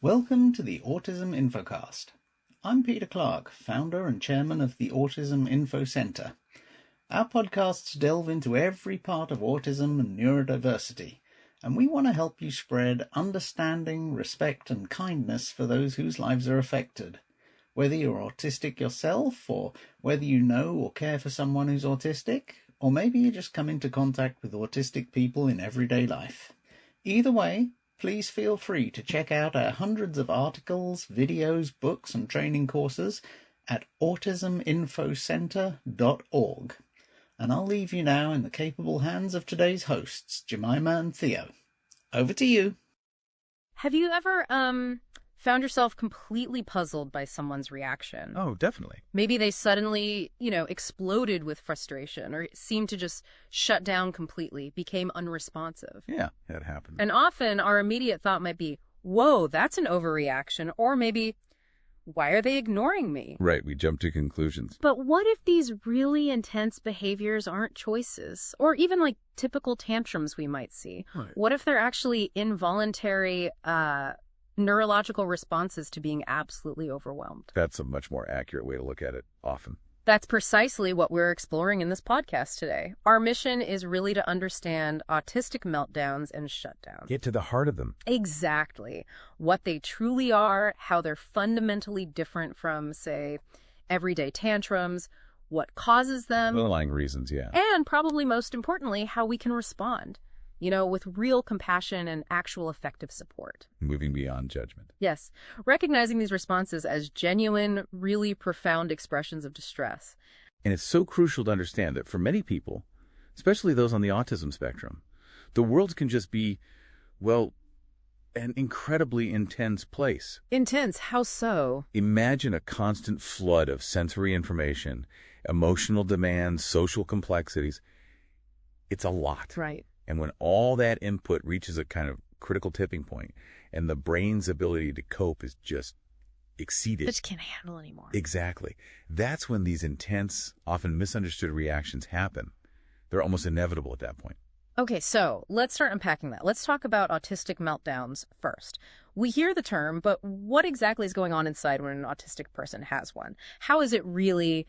Welcome to the Autism Infocast. I'm Peter Clark, founder and chairman of the Autism Info Center. Our podcasts delve into every part of autism and neurodiversity, and we want to help you spread understanding, respect, and kindness for those whose lives are affected. Whether you're autistic yourself, or whether you know or care for someone who's autistic, or maybe you just come into contact with autistic people in everyday life. Either way, please feel free to check out our hundreds of articles, videos, books, and training courses at autisminfocenter.org. And I'll leave you now in the capable hands of today's hosts, Jemima and Theo. Over to you. Have you ever found yourself completely puzzled by someone's reaction? Oh, definitely. Maybe they suddenly, exploded with frustration or seemed to just shut down completely, became unresponsive. Yeah, that happens. And often our immediate thought might be, whoa, that's an overreaction, or maybe, why are they ignoring me? Right, we jump to conclusions. But what if these really intense behaviors aren't choices, or even like typical tantrums we might see? Right. What if they're actually involuntary neurological responses to being absolutely overwhelmed? That's a much more accurate way to look at it, often. That's precisely what we're exploring in this podcast today. Our mission is really to understand autistic meltdowns and shutdowns. Get to the heart of them. Exactly. What they truly are, how they're fundamentally different from, say, everyday tantrums, what causes them. Underlying reasons, yeah. And probably most importantly, how we can respond. With real compassion and actual effective support. Moving beyond judgment. Yes, recognizing these responses as genuine, really profound expressions of distress. And it's so crucial to understand that for many people, especially those on the autism spectrum, the world can just be, well, an incredibly intense place. Intense? How so? Imagine a constant flood of sensory information, emotional demands, social complexities. It's a lot. Right. And when all that input reaches a kind of critical tipping point and the brain's ability to cope is just exceeded. It just can't handle anymore. Exactly. That's when these intense, often misunderstood reactions happen. They're almost inevitable at that point. Okay, so let's start unpacking that. Let's talk about autistic meltdowns first. We hear the term, but what exactly is going on inside when an autistic person has one? How is it really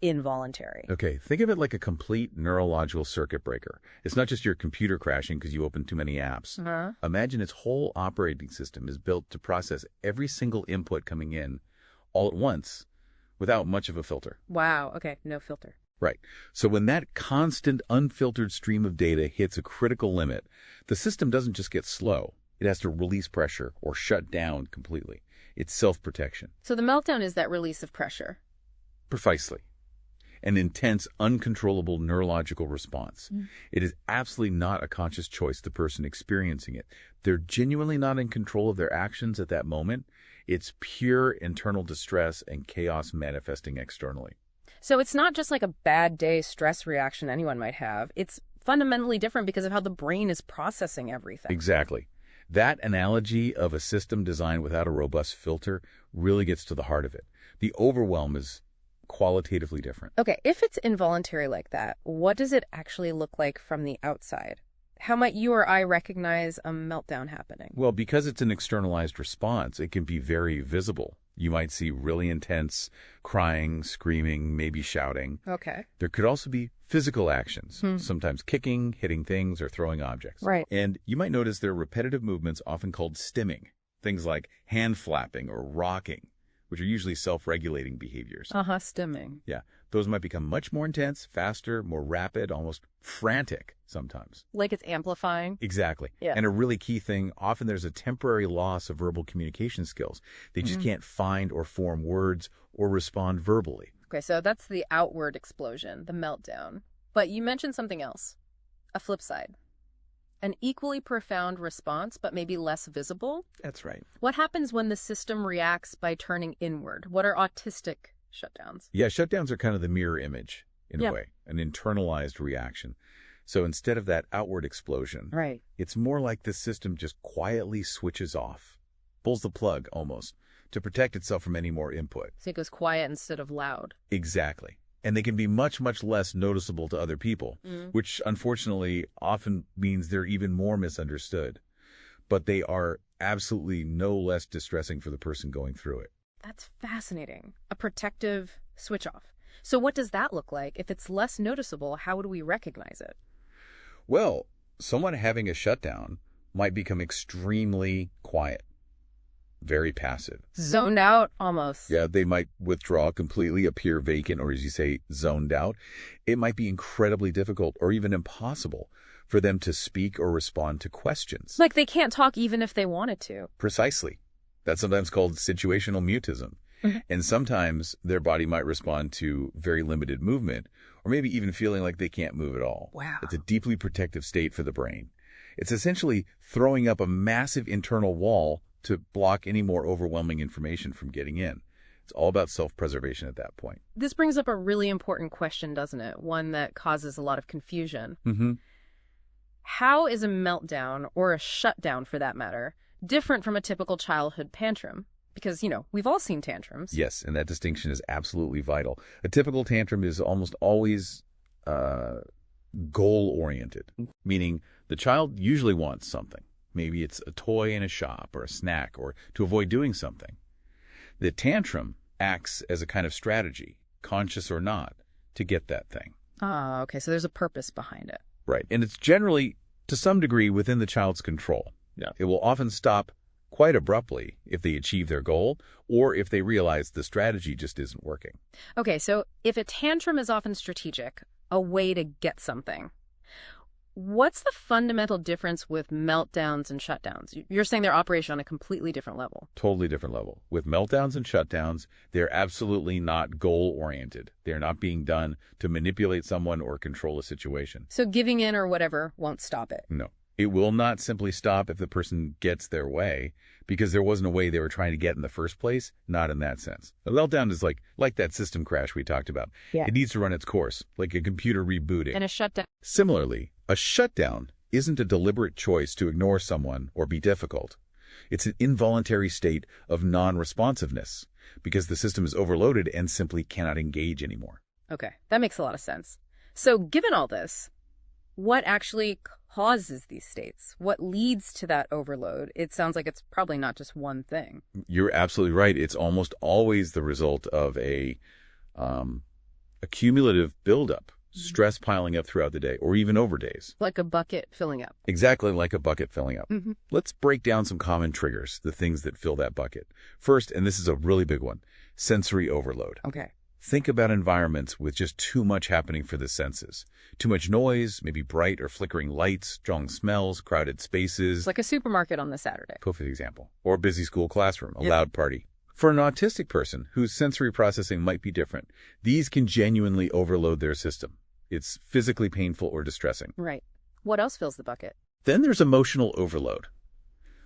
involuntary? Okay, think of it like a complete neurological circuit breaker. It's not just your computer crashing because you open too many apps. Imagine its whole operating system is built to process every single input coming in all at once without much of a filter. Wow, okay, no filter. Right. So when that constant, unfiltered stream of data hits a critical limit, the system doesn't just get slow. It has to release pressure or shut down completely. It's self-protection. So the meltdown is that release of pressure. Precisely. An intense, uncontrollable neurological response. It is absolutely not a conscious choice, the person experiencing it. They're genuinely not in control of their actions at that moment. It's pure internal distress and chaos manifesting externally. So it's not just like a bad day stress reaction anyone might have. It's fundamentally different because of how the brain is processing everything. Exactly. That analogy of a system designed without a robust filter really gets to the heart of it. The overwhelm is qualitatively different. Okay, if it's involuntary like that, what does it actually look like from the outside? How might you or I recognize a meltdown happening? Well, because it's an externalized response, it can be very visible. You might see really intense crying, screaming, maybe shouting. Okay. There could also be physical actions, sometimes kicking, hitting things, or throwing objects. Right. And you might notice there are repetitive movements often called stimming, things like hand flapping or rocking, which are usually self-regulating behaviors. Stimming. Yeah. Those might become much more intense, faster, more rapid, almost frantic sometimes. Like it's amplifying? Exactly. Yeah. And a really key thing, often there's a temporary loss of verbal communication skills. They just can't find or form words or respond verbally. Okay, so that's the outward explosion, the meltdown. But you mentioned something else, a flip side. An equally profound response, but maybe less visible? That's right. What happens when the system reacts by turning inward? What are autistic shutdowns? Yeah, shutdowns are kind of the mirror image, in a way, an internalized reaction. So instead of that outward explosion, Right. it's more like the system just quietly switches off, pulls the plug almost, to protect itself from any more input. So it goes quiet instead of loud. Exactly. And they can be much, much less noticeable to other people, which unfortunately often means they're even more misunderstood. But they are absolutely no less distressing for the person going through it. That's fascinating. A protective switch off. So what does that look like? If it's less noticeable, how would we recognize it? Well, someone having a shutdown might become extremely quiet, very passive. Zoned out, almost. Yeah, they might withdraw completely, appear vacant, or as you say, zoned out. It might be incredibly difficult or even impossible for them to speak or respond to questions. Like they can't talk even if they wanted to. Precisely. That's sometimes called situational mutism. And sometimes their body might respond to very limited movement, or maybe even feeling like they can't move at all. Wow. It's a deeply protective state for the brain. It's essentially throwing up a massive internal wall to block any more overwhelming information from getting in. It's all about self-preservation at that point. This brings up a really important question, doesn't it? One that causes a lot of confusion. How is a meltdown, or a shutdown for that matter, different from a typical childhood tantrum? Because, we've all seen tantrums. Yes, and that distinction is absolutely vital. A typical tantrum is almost always goal-oriented, meaning the child usually wants something. Maybe it's a toy in a shop or a snack or to avoid doing something. The tantrum acts as a kind of strategy, conscious or not, to get that thing. Ah, okay, so there's a purpose behind it. Right, and it's generally, to some degree, within the child's control. Yeah. It will often stop quite abruptly if they achieve their goal or if they realize the strategy just isn't working. Okay, so if a tantrum is often strategic, a way to get something, what's the fundamental difference with meltdowns and shutdowns? You're saying they're operating on a completely different level. Totally different level. With meltdowns and shutdowns, they're absolutely not goal-oriented. They're not being done to manipulate someone or control a situation. So giving in or whatever won't stop it? No. It will not simply stop if the person gets their way, because there wasn't a way they were trying to get in the first place. Not in that sense. A meltdown is like that system crash we talked about. Yeah. It needs to run its course, like a computer rebooting. And a shutdown. Similarly, a shutdown isn't a deliberate choice to ignore someone or be difficult. It's an involuntary state of non-responsiveness, because the system is overloaded and simply cannot engage anymore. Okay, that makes a lot of sense. So given all this, what actually causes these states? What leads to that overload? It sounds like it's probably not just one thing. You're absolutely right. It's almost always the result of a cumulative buildup, stress piling up throughout the day, or even over days. Like a bucket filling up. Exactly like a bucket filling up. Let's break down some common triggers, the things that fill that bucket. First, and this is a really big one, sensory overload. Okay. Think about environments with just too much happening for the senses. Too much noise, maybe bright or flickering lights, strong smells, crowded spaces. It's like a supermarket on the Saturday. Perfect example. Or a busy school classroom, a loud party. For an autistic person whose sensory processing might be different, these can genuinely overload their system. It's physically painful or distressing. Right. What else fills the bucket? Then there's emotional overload.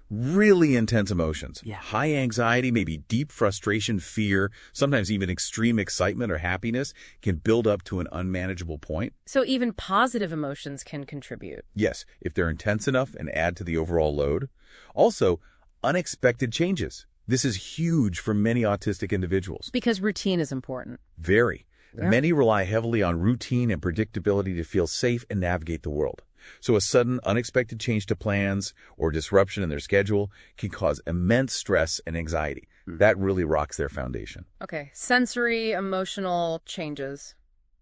Really intense emotions. Yeah. High anxiety, maybe deep frustration, fear, sometimes even extreme excitement or happiness can build up to an unmanageable point. So even positive emotions can contribute. Yes, if they're intense enough and add to the overall load. Also, unexpected changes. This is huge for many autistic individuals. Because routine is important. Very. Yeah. Many rely heavily on routine and predictability to feel safe and navigate the world. So a sudden, unexpected change to plans or disruption in their schedule can cause immense stress and anxiety. That really rocks their foundation. Okay. Sensory, emotional changes.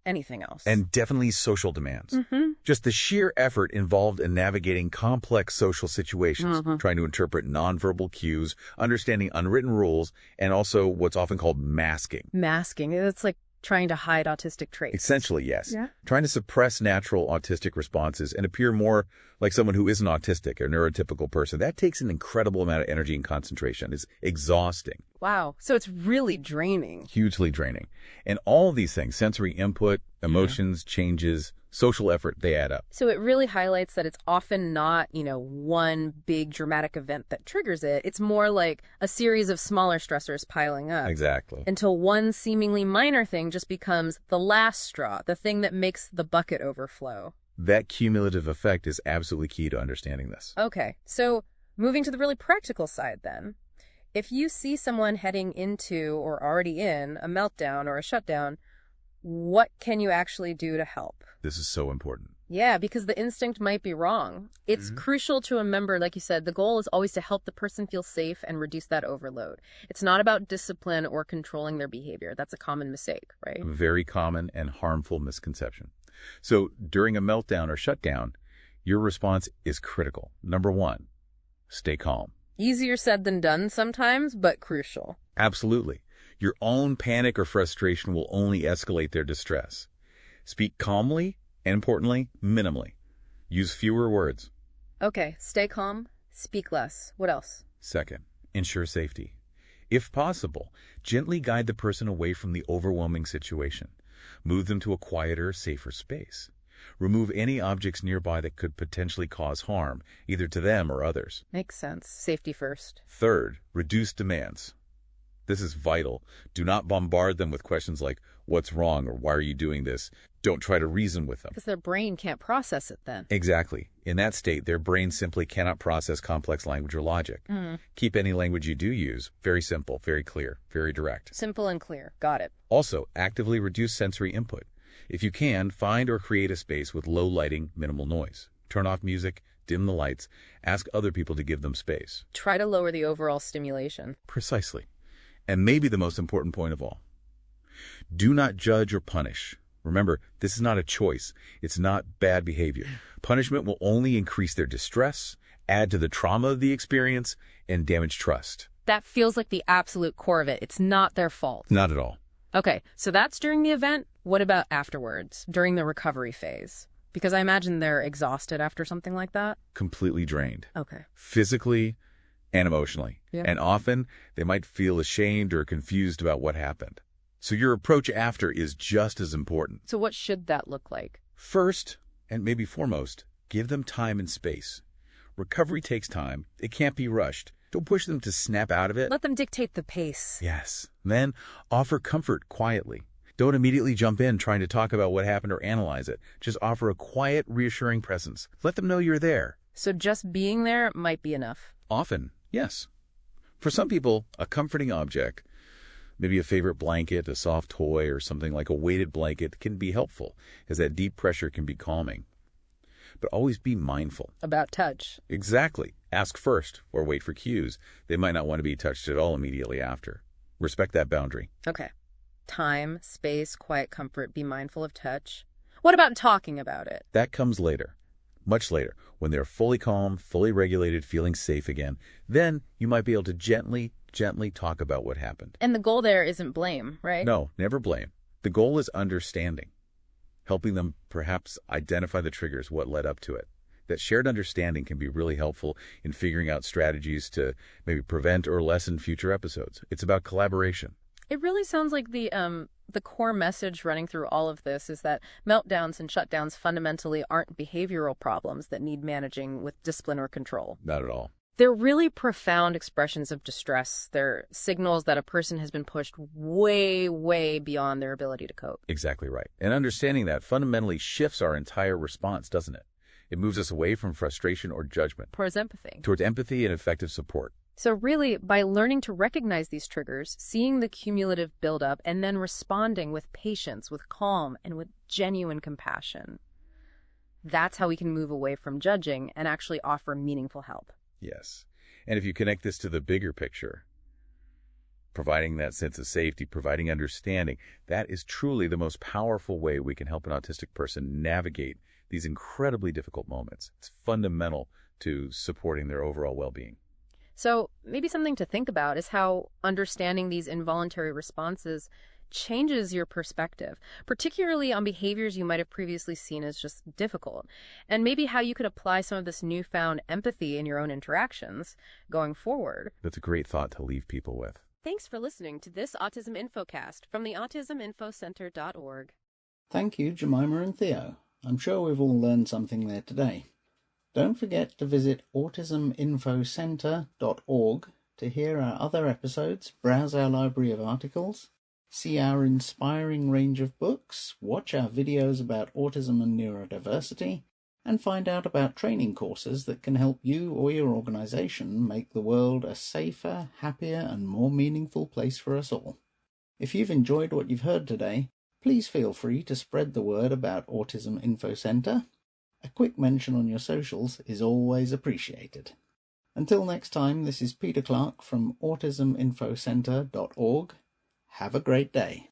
Anything else? And definitely social demands. Just the sheer effort involved in navigating complex social situations, trying to interpret nonverbal cues, understanding unwritten rules, and also what's often called masking. Masking. It's like trying to hide autistic traits. Essentially, yes. Yeah. Trying to suppress natural autistic responses and appear more like someone who isn't autistic or neurotypical person. That takes an incredible amount of energy and concentration. It's exhausting. Wow. So it's really draining. Hugely draining. And all of these things, sensory input, emotions, changes, social effort, they add up. So it really highlights that it's often not, one big dramatic event that triggers it. It's more like a series of smaller stressors piling up. Exactly. Until one seemingly minor thing just becomes the last straw, the thing that makes the bucket overflow. That cumulative effect is absolutely key to understanding this. Okay. So moving to the really practical side then, if you see someone heading into or already in a meltdown or a shutdown, what can you actually do to help? This is so important. Yeah, because the instinct might be wrong. It's crucial to remember, like you said, the goal is always to help the person feel safe and reduce that overload. It's not about discipline or controlling their behavior. That's a common mistake, right? A very common and harmful misconception. So during a meltdown or shutdown, your response is critical. Number 1, stay calm. Easier said than done sometimes, but crucial. Absolutely. Your own panic or frustration will only escalate their distress. Speak calmly and, importantly, minimally. Use fewer words. Okay, stay calm, speak less. What else? Second, ensure safety. If possible, gently guide the person away from the overwhelming situation. Move them to a quieter, safer space. Remove any objects nearby that could potentially cause harm, either to them or others. Makes sense. Safety first. Third, reduce demands. This is vital. Do not bombard them with questions like, what's wrong or why are you doing this? Don't try to reason with them. Because their brain can't process it then. Exactly. In that state, their brain simply cannot process complex language or logic. Keep any language you do use very simple, very clear, very direct. Simple and clear. Got it. Also, actively reduce sensory input. If you can, find or create a space with low lighting, minimal noise. Turn off music, dim the lights, ask other people to give them space. Try to lower the overall stimulation. Precisely. And maybe the most important point of all, do not judge or punish. Remember, this is not a choice. It's not bad behavior. Punishment will only increase their distress, add to the trauma of the experience, and damage trust. That feels like the absolute core of it. It's not their fault. Not at all. Okay, so that's during the event. What about afterwards, during the recovery phase? Because I imagine they're exhausted after something like that. Completely drained. Okay. Physically and emotionally. Yeah. And often they might feel ashamed or confused about what happened. So your approach after is just as important. So what should that look like? First, and maybe foremost, give them time and space. Recovery takes time. It can't be rushed. Don't push them to snap out of it. Let them dictate the pace. Yes. Then offer comfort quietly. Don't immediately jump in trying to talk about what happened or analyze it. Just offer a quiet, reassuring presence. Let them know you're there. So just being there might be enough. Often, yes. For some people, a comforting object, maybe a favorite blanket, a soft toy, or something like a weighted blanket can be helpful, as that deep pressure can be calming. But always be mindful. About touch. Exactly. Ask first, or wait for cues. They might not want to be touched at all immediately after. Respect that boundary. Okay. Time, space, quiet comfort, be mindful of touch. What about talking about it? That comes later. Much later, when they're fully calm, fully regulated, feeling safe again. Then you might be able to gently talk about what happened. And the goal there isn't blame, right? No, never blame. The goal is understanding. Helping them perhaps identify the triggers, what led up to it. That shared understanding can be really helpful in figuring out strategies to maybe prevent or lessen future episodes. It's about collaboration. It really sounds like the core message running through all of this is that meltdowns and shutdowns fundamentally aren't behavioral problems that need managing with discipline or control. Not at all. They're really profound expressions of distress. They're signals that a person has been pushed way, way beyond their ability to cope. Exactly right. And understanding that fundamentally shifts our entire response, doesn't it? It moves us away from frustration or judgment. Towards empathy. Towards empathy and effective support. So really, by learning to recognize these triggers, seeing the cumulative buildup, and then responding with patience, with calm, and with genuine compassion, that's how we can move away from judging and actually offer meaningful help. Yes. And if you connect this to the bigger picture, providing that sense of safety, providing understanding, that is truly the most powerful way we can help an autistic person navigate these incredibly difficult moments. It's fundamental to supporting their overall well-being. So maybe something to think about is how understanding these involuntary responses changes your perspective, particularly on behaviors you might have previously seen as just difficult, and maybe how you could apply some of this newfound empathy in your own interactions going forward. That's a great thought to leave people with. Thanks for listening to this Autism Infocast from the autisminfocenter.org. Thank you, Jemima and Theo. I'm sure we've all learned something there today. Don't forget to visit autisminfocenter.org to hear our other episodes, browse our library of articles, see our inspiring range of books, watch our videos about autism and neurodiversity, and find out about training courses that can help you or your organization make the world a safer, happier, and more meaningful place for us all. If you've enjoyed what you've heard today, please feel free to spread the word about Autism Info Center. A quick mention on your socials is always appreciated. Until next time, this is Peter Clark from autisminfocenter.org. Have a great day.